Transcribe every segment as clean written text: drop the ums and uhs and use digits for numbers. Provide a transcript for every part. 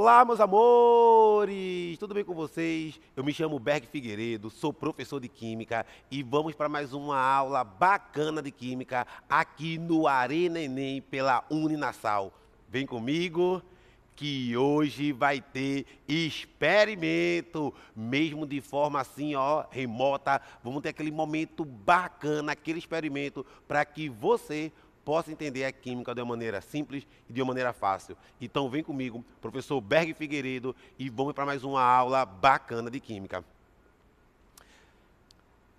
Olá, meus amores! Tudo bem com vocês? Eu me chamo Berg Figueiredo, sou professor de Química e vamos para mais uma aula bacana de Química aqui no Arena Enem pela Uninasal. Vem comigo que hoje vai ter experimento, mesmo de forma assim, ó, remota. Vamos ter aquele momento bacana, aquele experimento para que você possa entender a química de uma maneira simples e de uma maneira fácil. Então vem comigo, professor Berg Figueiredo, e vamos para mais uma aula bacana de química.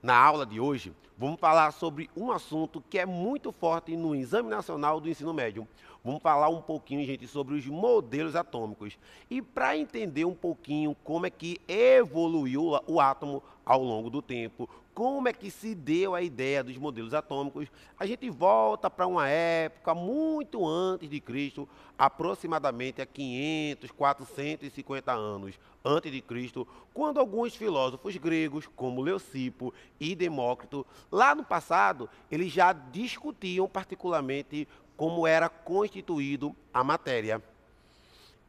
Na aula de hoje, vamos falar sobre um assunto que é muito forte no Exame Nacional do Ensino Médio. Vamos falar um pouquinho, gente, sobre os modelos atômicos. E para entender um pouquinho como é que evoluiu o átomo ao longo do tempo, como é que se deu a ideia dos modelos atômicos, a gente volta para uma época muito antes de Cristo, aproximadamente a 500, 450 anos antes de Cristo, quando alguns filósofos gregos, como Leucipo e Demócrito, lá no passado, eles já discutiam particularmente como era constituído a matéria.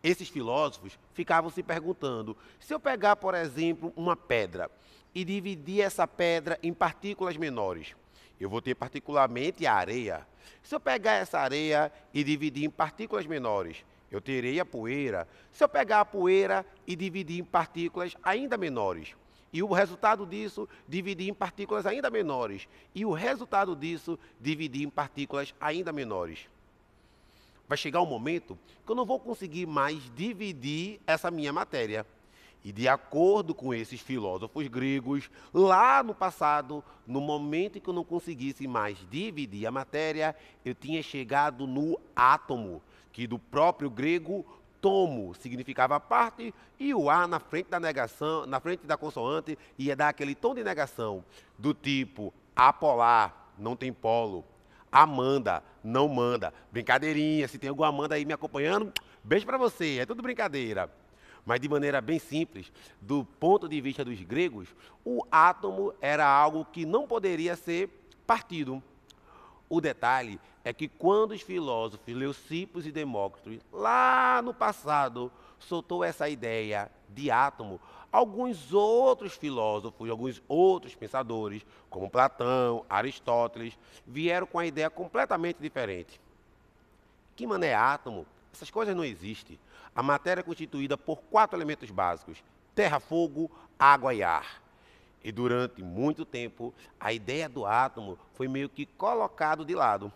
Esses filósofos ficavam se perguntando, se eu pegar, por exemplo, uma pedra e dividir essa pedra em partículas menores, eu vou ter particularmente a areia. Se eu pegar essa areia e dividir em partículas menores, eu terei a poeira. Se eu pegar a poeira e dividir em partículas ainda menores, e o resultado disso, dividir em partículas ainda menores, e o resultado disso, dividir em partículas ainda menores. Vai chegar um momento que eu não vou conseguir mais dividir essa minha matéria. E de acordo com esses filósofos gregos, lá no passado, no momento em que eu não conseguisse mais dividir a matéria, eu tinha chegado no átomo, que do próprio grego tomo significava parte, e o A na frente da negação, na frente da consoante, ia dar aquele tom de negação, do tipo apolar, não tem polo. Amanda, não manda. Brincadeirinha, se tem alguma Amanda aí me acompanhando, beijo pra você, é tudo brincadeira. Mas de maneira bem simples, do ponto de vista dos gregos, o átomo era algo que não poderia ser partido. O detalhe é que quando os filósofos Leucipo e Demócrito, lá no passado, soltou essa ideia de átomo, alguns outros filósofos, alguns outros pensadores, como Platão, Aristóteles, vieram com a ideia completamente diferente. Que mané é átomo? Essas coisas não existem. A matéria é constituída por 4 elementos básicos: terra, fogo, água e ar. E durante muito tempo, a ideia do átomo foi meio que colocado de lado.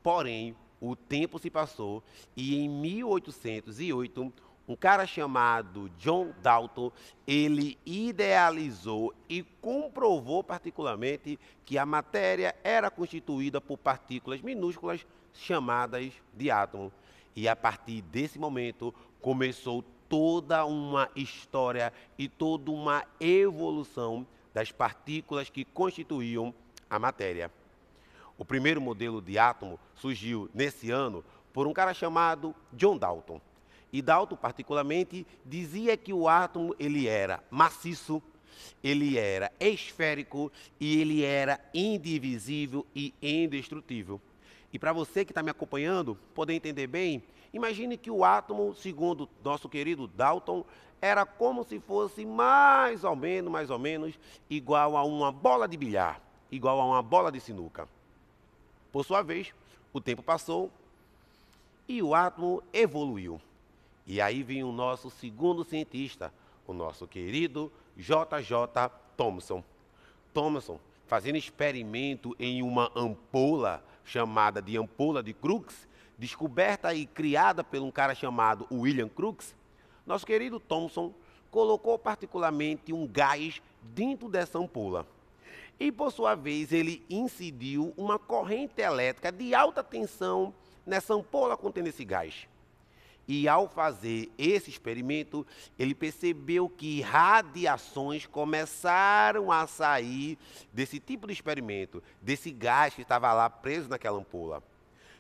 Porém, o tempo se passou e em 1808, um cara chamado John Dalton, ele idealizou e comprovou particularmente que a matéria era constituída por partículas minúsculas chamadas de átomo. E a partir desse momento começou toda uma história e toda uma evolução das partículas que constituíam a matéria. O primeiro modelo de átomo surgiu nesse ano por um cara chamado John Dalton. E Dalton, particularmente, dizia que o átomo ele era maciço, ele era esférico e ele era indivisível e indestrutível. E para você que está me acompanhando poder entender bem, imagine que o átomo, segundo nosso querido Dalton, era como se fosse mais ou menos, igual a uma bola de bilhar, igual a uma bola de sinuca. Por sua vez, o tempo passou e o átomo evoluiu. E aí vem o nosso segundo cientista, o nosso querido J.J. Thomson. Thomson, fazendo experimento em uma ampola chamada de ampola de Crookes, descoberta e criada por um cara chamado William Crookes, nosso querido Thomson colocou particularmente um gás dentro dessa ampola. E, por sua vez, ele incidiu uma corrente elétrica de alta tensão nessa ampola contendo esse gás. E, ao fazer esse experimento, ele percebeu que radiações começaram a sair desse tipo de experimento, desse gás que estava lá preso naquela ampola.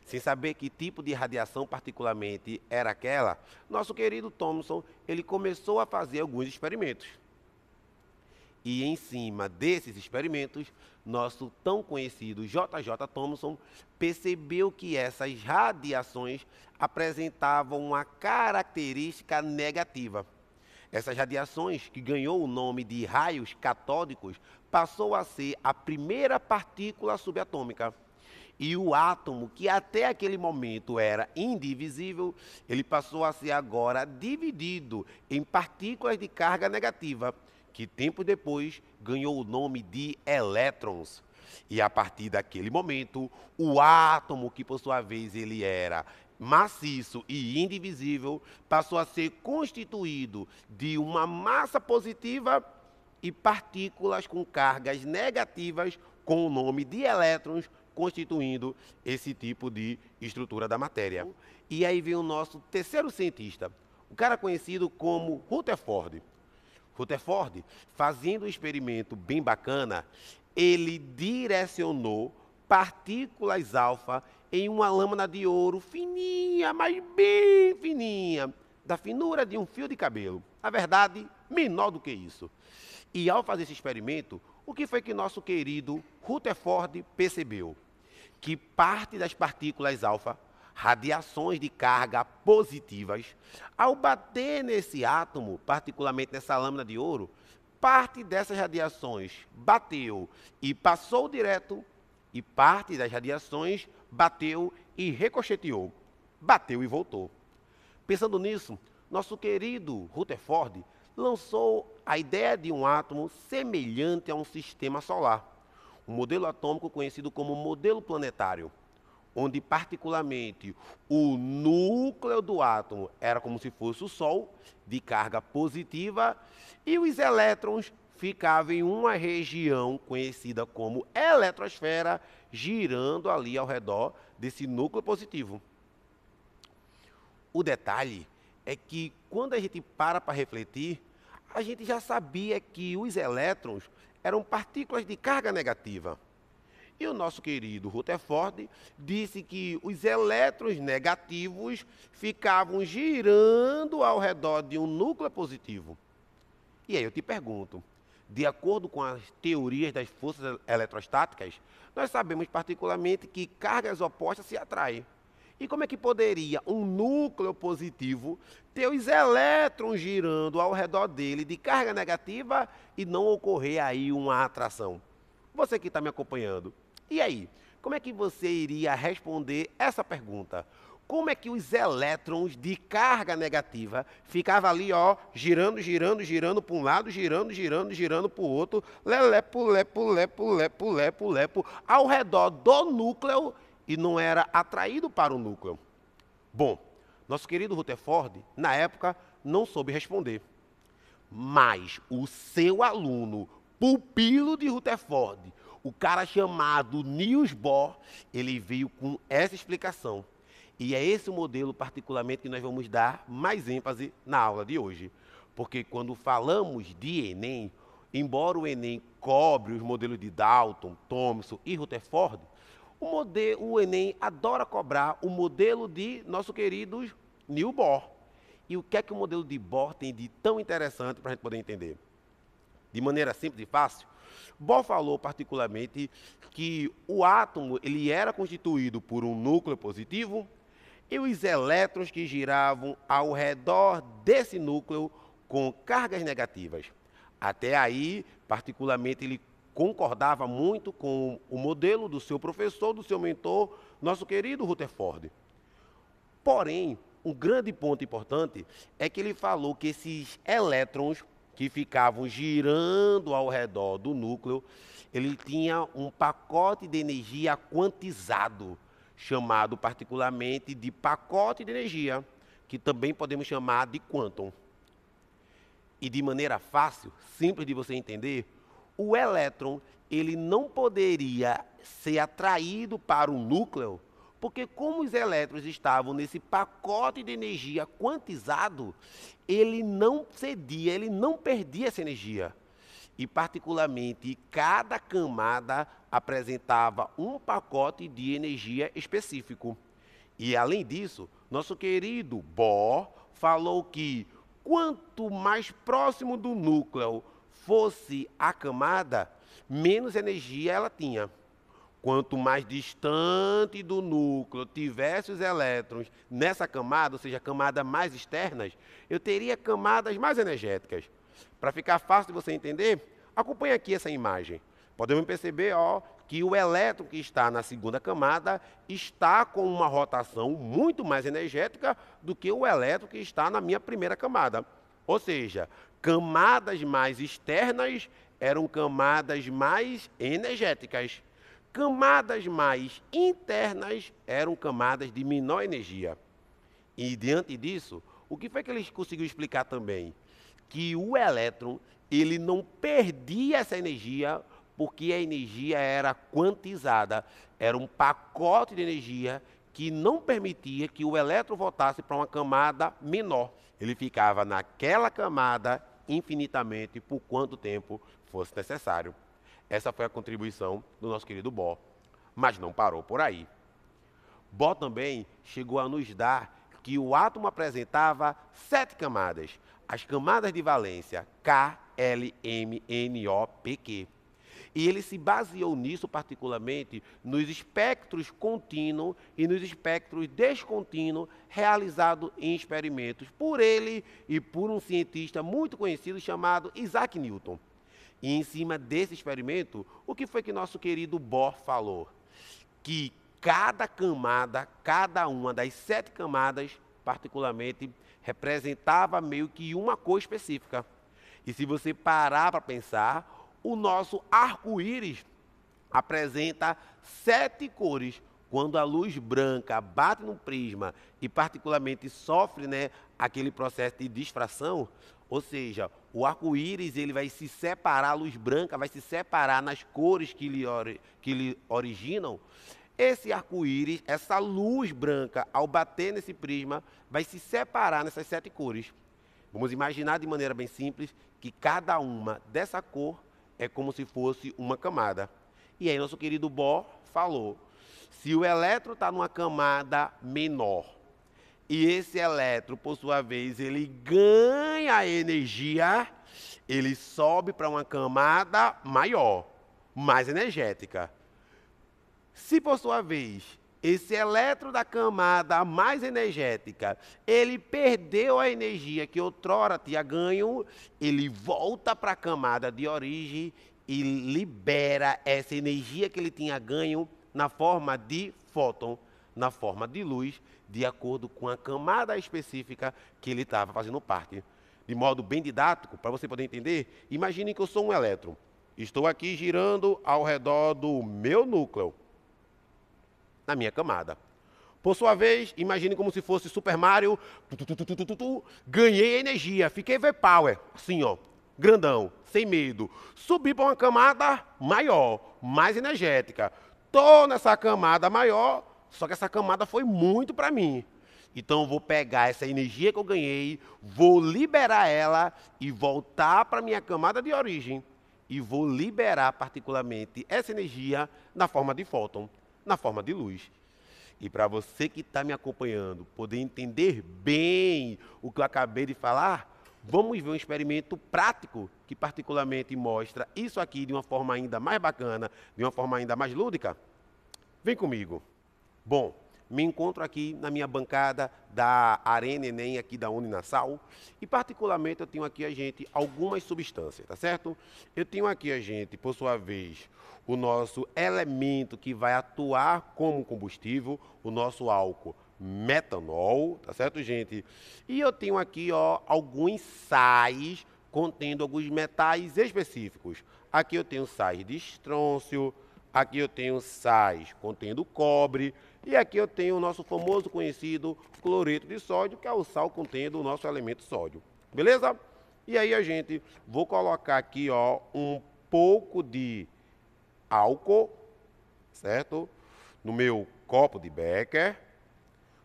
Sem saber que tipo de radiação particularmente era aquela, nosso querido Thomson, ele começou a fazer alguns experimentos. E em cima desses experimentos, nosso tão conhecido J.J. Thomson percebeu que essas radiações apresentavam uma característica negativa. Essas radiações, que ganhou o nome de raios catódicos, passou a ser a primeira partícula subatômica. E o átomo, que até aquele momento era indivisível, ele passou a ser agora dividido em partículas de carga negativa, que tempos depois ganhou o nome de elétrons. E a partir daquele momento, o átomo, que por sua vez ele era maciço e indivisível, passou a ser constituído de uma massa positiva e partículas com cargas negativas com o nome de elétrons, constituindo esse tipo de estrutura da matéria. E aí vem o nosso terceiro cientista, o cara conhecido como Rutherford. Rutherford, fazendo um experimento bem bacana, ele direcionou partículas alfa em uma lâmina de ouro fininha, mas bem fininha, da finura de um fio de cabelo. Na verdade, menor do que isso. E ao fazer esse experimento, o que foi que nosso querido Rutherford percebeu? Que parte das partículas alfa, radiações de carga positivas, ao bater nesse átomo, particularmente nessa lâmina de ouro, parte dessas radiações bateu e passou direto, e parte das radiações bateu e ricocheteou, bateu e voltou. Pensando nisso, nosso querido Rutherford lançou a ideia de um átomo semelhante a um sistema solar, um modelo atômico conhecido como modelo planetário, onde particularmente o núcleo do átomo era como se fosse o Sol, de carga positiva, e os elétrons ficavam em uma região conhecida como eletrosfera, girando ali ao redor desse núcleo positivo. O detalhe é que quando a gente para refletir, a gente já sabia que os elétrons eram partículas de carga negativa. E o nosso querido Rutherford disse que os elétrons negativos ficavam girando ao redor de um núcleo positivo. E aí eu te pergunto, de acordo com as teorias das forças eletrostáticas, nós sabemos particularmente que cargas opostas se atraem. E como é que poderia um núcleo positivo ter os elétrons girando ao redor dele de carga negativa e não ocorrer aí uma atração? Você que está me acompanhando, e aí? Como é que você iria responder essa pergunta? Como é que os elétrons de carga negativa ficavam ali, ó, girando, girando, girando para um lado, girando, girando, girando para o outro, lepo, lepo, lepo, lepo, lepo, lepo, ao redor do núcleo e não era atraído para o núcleo? Bom, nosso querido Rutherford, na época, não soube responder. Mas o seu aluno, pupilo de Rutherford, o cara chamado Niels Bohr, ele veio com essa explicação. E é esse o modelo, particularmente, que nós vamos dar mais ênfase na aula de hoje. Porque quando falamos de Enem, embora o Enem cobre os modelos de Dalton, Thomson e Rutherford, o Enem adora cobrar o modelo de nosso querido Niels Bohr. E o que é que o modelo de Bohr tem de tão interessante para a gente poder entender? De maneira simples e fácil, Bohr falou particularmente que o átomo ele era constituído por um núcleo positivo e os elétrons que giravam ao redor desse núcleo com cargas negativas. Até aí, particularmente, ele concordava muito com o modelo do seu professor, do seu mentor, nosso querido Rutherford. Porém, um grande ponto importante é que ele falou que esses elétrons que ficavam girando ao redor do núcleo, ele tinha um pacote de energia quantizado, chamado particularmente de pacote de energia, que também podemos chamar de quantum. E de maneira fácil, simples de você entender, o elétron ele não poderia ser atraído para o núcleo, porque como os elétrons estavam nesse pacote de energia quantizado, ele não cedia, ele não perdia essa energia. E particularmente, cada camada apresentava um pacote de energia específico. E além disso, nosso querido Bohr falou que quanto mais próximo do núcleo fosse a camada, menos energia ela tinha. Quanto mais distante do núcleo tivesse os elétrons nessa camada, ou seja, camadas mais externas, eu teria camadas mais energéticas. Para ficar fácil de você entender, acompanhe aqui essa imagem. Podemos perceber que o elétron que está na segunda camada está com uma rotação muito mais energética do que o elétron que está na minha primeira camada. Ou seja, camadas mais externas eram camadas mais energéticas. Camadas mais internas eram camadas de menor energia. E diante disso, o que foi que eles conseguiram explicar também? Que o elétron, ele não perdia essa energia porque a energia era quantizada. Era um pacote de energia que não permitia que o elétron voltasse para uma camada menor. Ele ficava naquela camada infinitamente por quanto tempo fosse necessário. Essa foi a contribuição do nosso querido Bohr. Mas não parou por aí. Bohr também chegou a nos dar que o átomo apresentava 7 camadas. As camadas de valência K, L, M, N, O, P, Q. E ele se baseou nisso particularmente nos espectros contínuos e nos espectros descontínuos realizados em experimentos por ele e por um cientista muito conhecido chamado Isaac Newton. E em cima desse experimento, o que foi que nosso querido Bohr falou? Que cada camada, cada uma das 7 camadas, particularmente, representava meio que uma cor específica. E se você parar para pensar, o nosso arco-íris apresenta 7 cores. Quando a luz branca bate no prisma e particularmente sofre, aquele processo de difração, ou seja, o arco-íris ele vai se separar, a luz branca vai se separar nas cores que lhe originam. Esse arco-íris, essa luz branca, ao bater nesse prisma, vai se separar nessas 7 cores. Vamos imaginar de maneira bem simples que cada uma dessa cor é como se fosse uma camada. E aí nosso querido Bohr falou, se o elétron está numa camada menor, e esse elétron, por sua vez, ele ganha energia, ele sobe para uma camada maior, mais energética. Se, por sua vez, esse elétron da camada mais energética, ele perdeu a energia que outrora tinha ganho, ele volta para a camada de origem e libera essa energia que ele tinha ganho na forma de fóton, na forma de luz, de acordo com a camada específica que ele estava fazendo parte. De modo bem didático, para você poder entender, imagine que eu sou um elétron. Estou aqui girando ao redor do meu núcleo, na minha camada. Por sua vez, imagine como se fosse Super Mario, ganhei energia, fiquei V-Power, assim grandão, sem medo. Subi para uma camada maior, mais energética. Estou nessa camada maior, só que essa camada foi muito para mim. Então eu vou pegar essa energia que eu ganhei, vou liberar ela e voltar para a minha camada de origem. E vou liberar particularmente essa energia na forma de fóton, na forma de luz. E para você que está me acompanhando, poder entender bem o que eu acabei de falar, vamos ver um experimento prático que particularmente mostra isso aqui de uma forma ainda mais bacana, de uma forma ainda mais lúdica. Vem comigo. Bom, me encontro aqui na minha bancada da Arena Enem, aqui da Uninassal, e particularmente eu tenho aqui, algumas substâncias, tá certo? Eu tenho aqui, por sua vez, o nosso elemento que vai atuar como combustível, o nosso álcool metanol, tá certo, gente? E eu tenho aqui, alguns sais contendo alguns metais específicos. Aqui eu tenho sais de estrôncio, aqui eu tenho sais contendo cobre, e aqui eu tenho o nosso famoso conhecido cloreto de sódio, que é o sal contendo o nosso elemento sódio. Beleza? E aí, vou colocar aqui, um pouco de álcool, certo? No meu copo de Becker.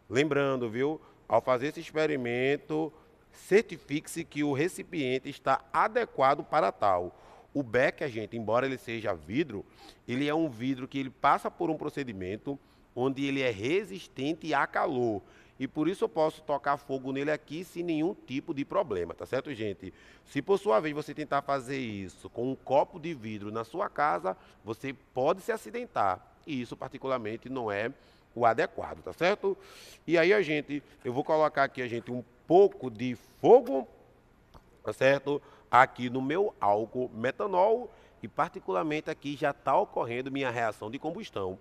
Lembrando, viu? Ao fazer esse experimento, certifique-se que o recipiente está adequado para tal. O Becker, embora ele seja vidro, ele é um vidro que ele passa por um procedimento onde ele é resistente a calor. e por isso eu posso tocar fogo nele aqui sem nenhum tipo de problema, tá certo, gente? Se por sua vez você tentar fazer isso com um copo de vidro na sua casa, você pode se acidentar, e isso particularmente não é o adequado, tá certo? E aí eu vou colocar aqui um pouco de fogo, tá certo? Aqui no meu álcool metanol, e particularmente aqui já está ocorrendo minha reação de combustão.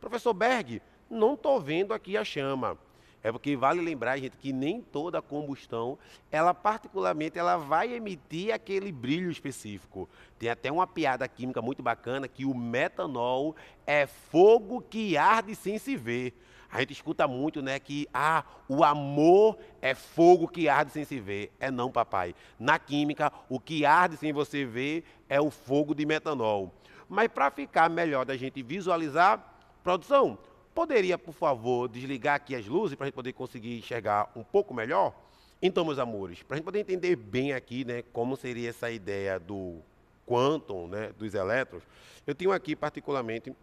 Professor Berg, não estou vendo aqui a chama. É porque vale lembrar, gente, que nem toda combustão, ela particularmente, ela vai emitir aquele brilho específico. Tem até uma piada química muito bacana que o metanol é fogo que arde sem se ver. A gente escuta muito, né, que o amor é fogo que arde sem se ver. É não, papai. Na química, o que arde sem você ver é o fogo de metanol. Mas para ficar melhor da gente visualizar, produção, poderia, por favor, desligar aqui as luzes para a gente poder conseguir enxergar um pouco melhor? Então, meus amores, para a gente poder entender bem aqui, né, como seria essa ideia do quantum, né, dos elétrons, eu tenho aqui particularmente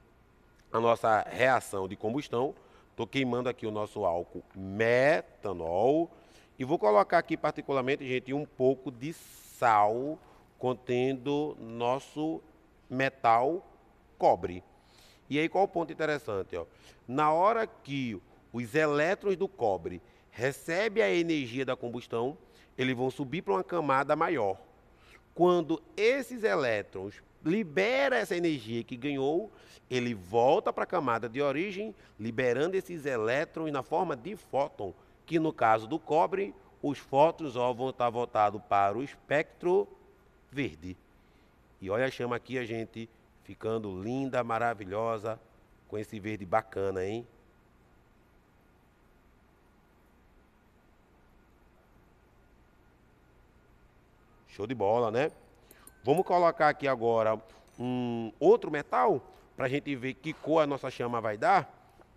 a nossa reação de combustão. Estou queimando aqui o nosso álcool metanol e vou colocar aqui particularmente, gente, um pouco de sal contendo nosso metal cobre. E aí qual o ponto interessante? Ó? Na hora que os elétrons do cobre recebem a energia da combustão, eles vão subir para uma camada maior. Quando esses elétrons liberam essa energia que ganhou, ele volta para a camada de origem, liberando esses elétrons na forma de fóton, que no caso do cobre, os fótons vão estar voltados para o espectro verde. E olha a chama aqui, a gente ficando linda, maravilhosa, com esse verde bacana, hein? Show de bola, né? Vamos colocar aqui agora um outro metal, para a gente ver que cor a nossa chama vai dar.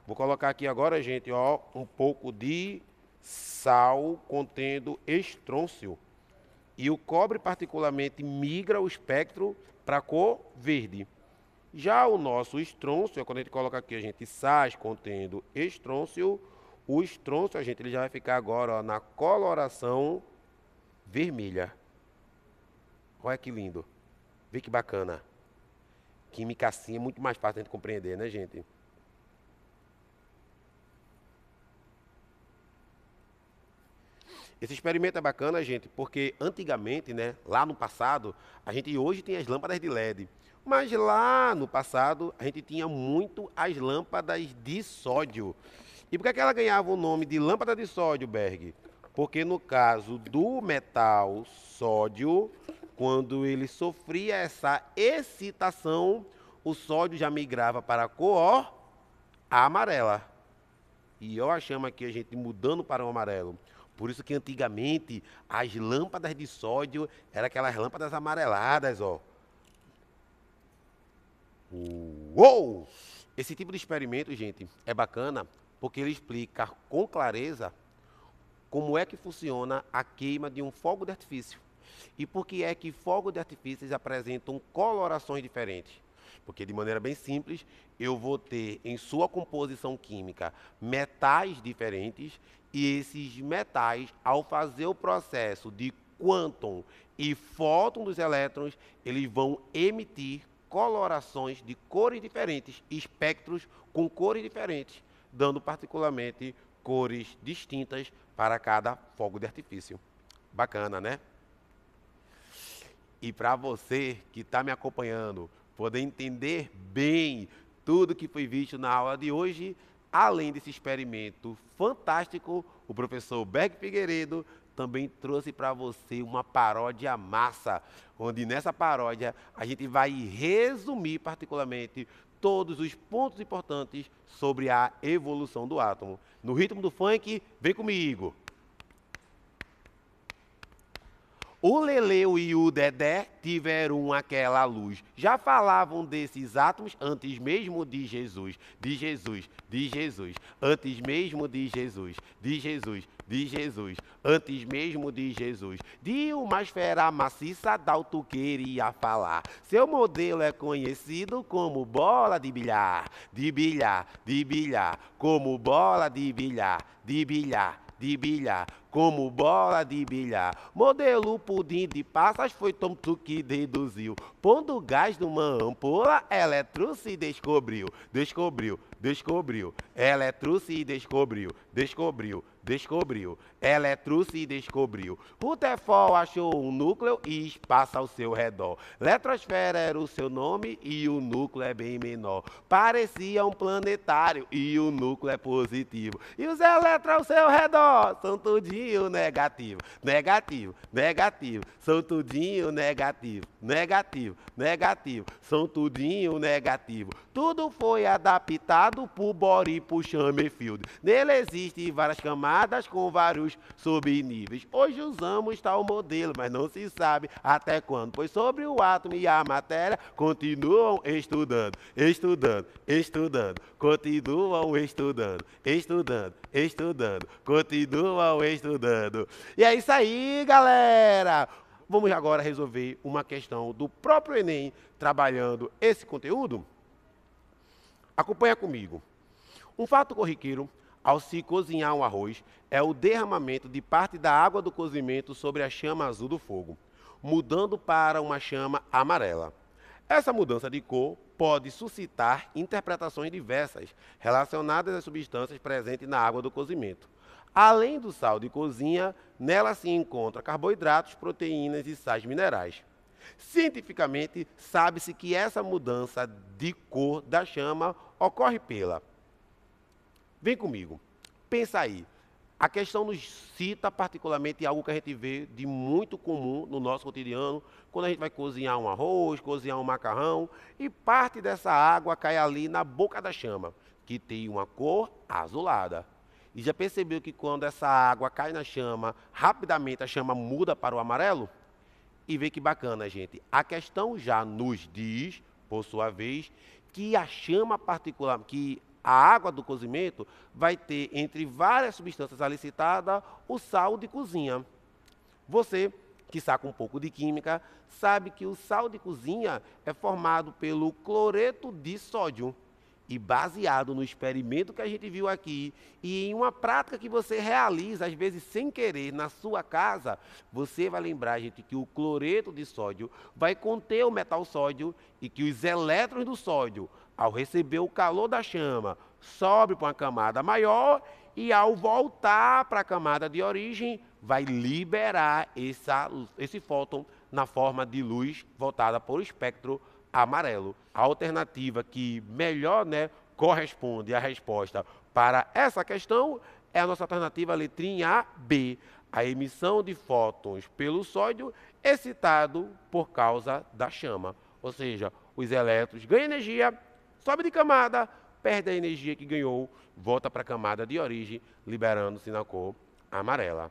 Vou colocar aqui agora, gente, ó, um pouco de sal contendo estrôncio. E o cobre particularmente migra o espectro para a cor verde. Já o nosso estrôncio, quando a gente coloca aqui, sais contendo estrôncio, o estrôncio, ele já vai ficar agora ó, na coloração vermelha. Olha que lindo. Vê que bacana. Química assim é muito mais fácil de a gente compreender, né, gente? Esse experimento é bacana, gente, porque antigamente, né, lá no passado, a gente hoje tem as lâmpadas de LED. Mas lá no passado, a gente tinha muito as lâmpadas de sódio. E por que ela ganhava o nome de lâmpada de sódio, Berg? Porque no caso do metal sódio, quando ele sofria essa excitação, o sódio já migrava para a cor amarela. E eu achamos aqui a gente mudando para o amarelo. Por isso que antigamente as lâmpadas de sódio eram aquelas lâmpadas amareladas, ó. Uou! Esse tipo de experimento, gente, é bacana porque ele explica com clareza como é que funciona a queima de um fogo de artifício. E por que é que fogos de artifícios apresentam colorações diferentes? Porque de maneira bem simples, eu vou ter em sua composição química metais diferentes e esses metais, ao fazer o processo de quantum e fóton dos elétrons, eles vão emitir colorações de cores diferentes, espectros com cores diferentes, dando particularmente cores distintas para cada fogo de artifício. Bacana, né? E para você que está me acompanhando, poder entender bem tudo que foi visto na aula de hoje, além desse experimento fantástico, o professor Berg Figueiredo também trouxe para você uma paródia massa, onde nessa paródia a gente vai resumir particularmente todos os pontos importantes sobre a evolução do átomo. No ritmo do funk, vem comigo! O Leleu e o Dedé tiveram aquela luz. Já falavam desses átomos antes mesmo de Jesus, de Jesus, de Jesus, antes mesmo de Jesus, de Jesus, de Jesus, antes mesmo de Jesus. De uma esfera maciça, Dalton queria falar. Seu modelo é conhecido como bola de bilhar, de bilhar, de bilhar, como bola de bilhar, de bilhar, de bilhar, como bola de bilhar. Modelo pudim de passas foi Tom que deduziu. Pondo gás numa ampola, Eletro se descobriu. Descobriu, descobriu. Eletro se descobriu. Descobriu, descobriu. Eletro se descobriu. Rutherford achou um núcleo e espaço ao seu redor. Eletrosfera era o seu nome e o núcleo é bem menor. Parecia um planetário e o núcleo é positivo. E os elétrons ao seu redor são tudinho negativo. Negativo, negativo, são tudinho negativo. Negativo, negativo, são tudinho negativo. Tudo foi adaptado por Bohr e por Summerfield. Nele existem várias camadas com vários subníveis. Hoje usamos tal modelo, mas não se sabe até quando, pois sobre o átomo e a matéria continuam estudando, estudando, estudando, continuam estudando, estudando, estudando, continuam estudando. E é isso aí, galera! Vamos agora resolver uma questão do próprio Enem, trabalhando esse conteúdo? Acompanha comigo. Um fato corriqueiro ao se cozinhar um arroz é o derramamento de parte da água do cozimento sobre a chama azul do fogo, mudando para uma chama amarela. Essa mudança de cor pode suscitar interpretações diversas relacionadas às substâncias presentes na água do cozimento. Além do sal de cozinha, nela se encontra carboidratos, proteínas e sais minerais. Cientificamente, sabe-se que essa mudança de cor da chama ocorre pela... Vem comigo, pensa aí. A questão nos cita particularmente algo que a gente vê de muito comum no nosso cotidiano, quando a gente vai cozinhar um arroz, cozinhar um macarrão, e parte dessa água cai ali na boca da chama, que tem uma cor azulada. E já percebeu que quando essa água cai na chama, rapidamente a chama muda para o amarelo? E vê que bacana, gente. A questão já nos diz, por sua vez, que a chama particular, que a água do cozimento vai ter, entre várias substâncias ali citadas, o sal de cozinha. Você, que saca um pouco de química, sabe que o sal de cozinha é formado pelo cloreto de sódio. E baseado no experimento que a gente viu aqui e em uma prática que você realiza, às vezes sem querer, na sua casa, você vai lembrar, gente, que o cloreto de sódio vai conter o metal sódio e que os elétrons do sódio, ao receber o calor da chama, sobe para uma camada maior e ao voltar para a camada de origem, vai liberar esse fóton na forma de luz voltada para o espectro amarelo. A alternativa que melhor, corresponde à resposta para essa questão é a nossa alternativa letrinha A, B. A emissão de fótons pelo sódio excitado por causa da chama. Ou seja, os elétrons ganham energia, sobe de camada, perde a energia que ganhou, volta para a camada de origem, liberando-se na cor amarela.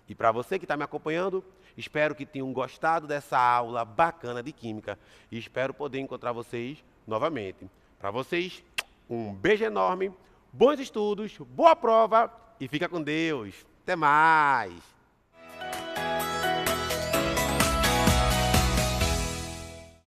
E para você que está me acompanhando, espero que tenham gostado dessa aula bacana de Química e espero poder encontrar vocês novamente. Para vocês, um beijo enorme, bons estudos, boa prova e fica com Deus. Até mais!